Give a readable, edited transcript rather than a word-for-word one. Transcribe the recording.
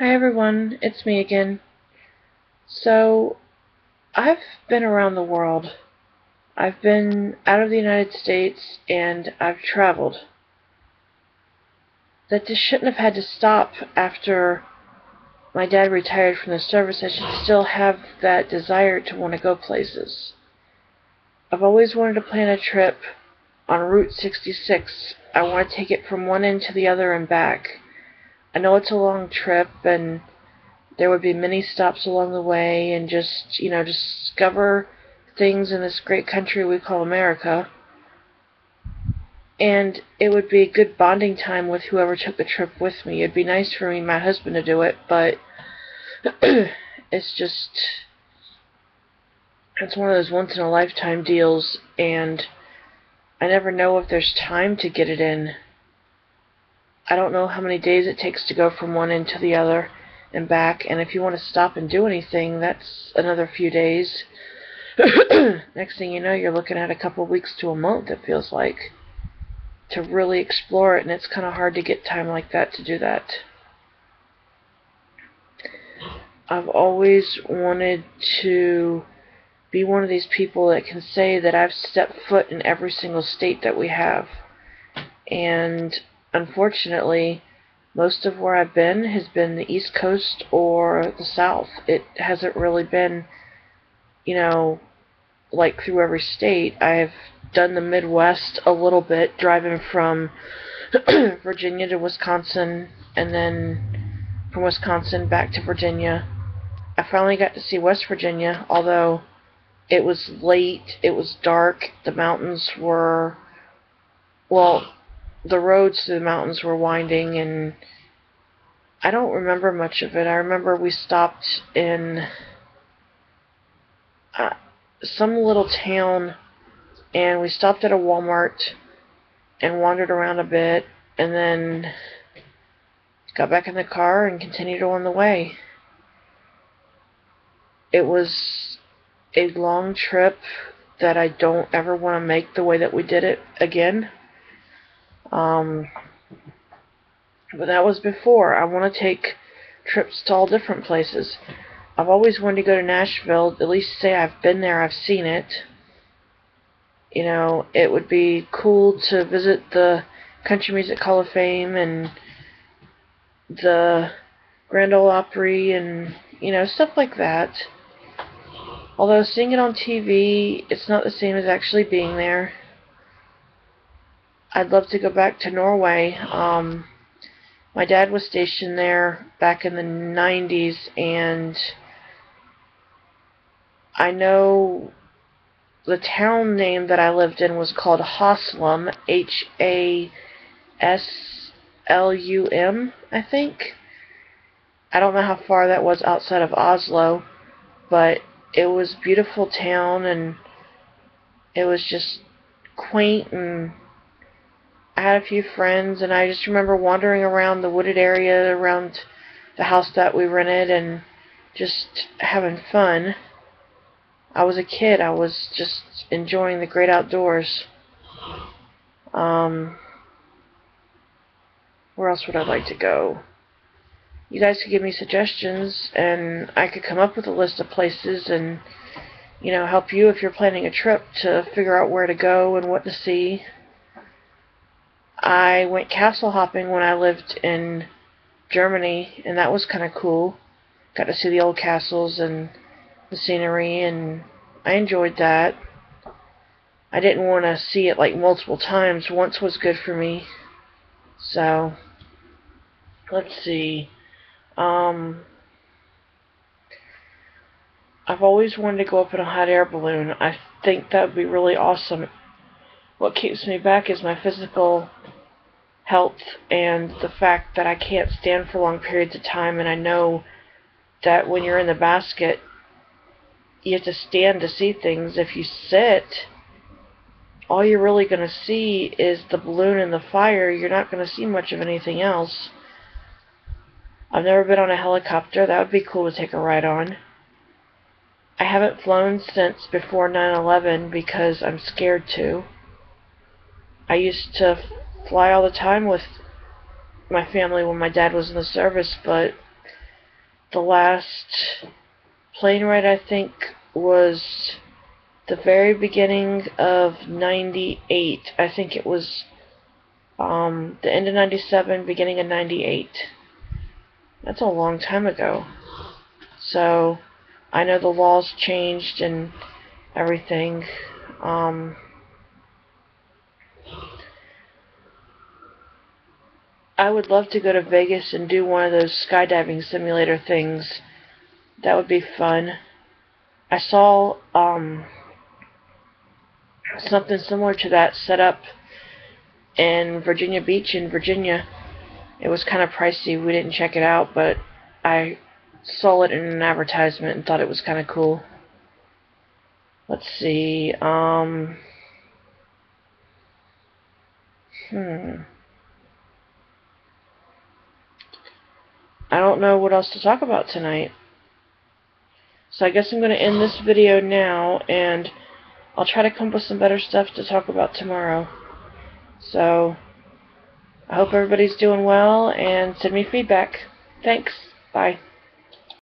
Hi everyone, it's me again. So, I've been around the world. I've been out of the United States and I've traveled. That just shouldn't have had to stop after my dad retired from the service. I should still have that desire to want to go places. I've always wanted to plan a trip on Route 66. I want to take it from one end to the other and back. I know it's a long trip and there would be many stops along the way and just discover things in this great country we call America. And it would be a good bonding time with whoever took the trip with me. It'd be nice for me and my husband to do it, but it's it's one of those once in a lifetime deals, and I never know if there's time to get it in. I don't know how many days it takes to go from one end to the other and back, and if you want to stop and do anything, that's another few days. Next thing you know, you're looking at a couple weeks to a month, it feels like, to really explore it, and it's kind of hard to get time like that to do that. I've always wanted to be one of these people that can say that I've stepped foot in every single state that we have. And unfortunately, most of where I've been has been the East Coast or the South. It hasn't really been, you know, like through every state. I've done the Midwest a little bit, driving from Virginia to Wisconsin, and then from Wisconsin back to Virginia. I finally got to see West Virginia, although it was late, it was dark, the mountains were, well, the roads to the mountains were winding, and I don't remember much of it. I remember we stopped in some little town, and we stopped at a Walmart and wandered around a bit, and then got back in the car and continued on the way. It was a long trip that I don't ever want to make the way that we did it again. But that was before. I want to take trips to all different places. I've always wanted to go to Nashville, at least say I've been there, I've seen it. You know, it would be cool to visit the Country Music Hall of Fame and the Grand Ole Opry and, stuff like that. Although seeing it on TV, it's not the same as actually being there. I'd love to go back to Norway. My dad was stationed there back in the 90s, and I know the town name that I lived in was called Haslum, Haslum, I think. I don't know how far that was outside of Oslo, but it was a beautiful town, and it was just quaint, and I had a few friends, and I just remember wandering around the wooded area around the house that we rented and just having fun. I was a kid. I was just enjoying the great outdoors. Um, where else would I like to go? You guys could give me suggestions, and I could come up with a list of places and, help you if you're planning a trip to figure out where to go and what to see. I went castle hopping when I lived in Germany, and that was kind of cool. Got to see the old castles and the scenery, and I enjoyed that. I didn't want to see it like multiple times. Once was good for me. So, let's see. I've always wanted to go up in a hot air balloon. I think that would be really awesome. What keeps me back is my physical health and the fact that I can't stand for long periods of time, and I know that when you're in the basket, you have to stand to see things. If you sit, all you're really going to see is the balloon and the fire. You're not going to see much of anything else. I've never been on a helicopter. That would be cool to take a ride on. I haven't flown since before 9/11 because I'm scared to. I used to fly all the time with my family when my dad was in the service, but the last plane ride, I think, was the very beginning of 98. I think it was the end of 97, beginning of 98. That's a long time ago. So, I know the laws changed and everything. I would love to go to Vegas and do one of those skydiving simulator things. That would be fun. I saw something similar to that set up in Virginia Beach in Virginia. It was kind of pricey. We didn't check it out, but I saw it in an advertisement and thought it was kind of cool. Let's see. I don't know what else to talk about tonight. So I guess I'm going to end this video now, and I'll try to come up with some better stuff to talk about tomorrow. So, I hope everybody's doing well, and send me feedback. Thanks. Bye.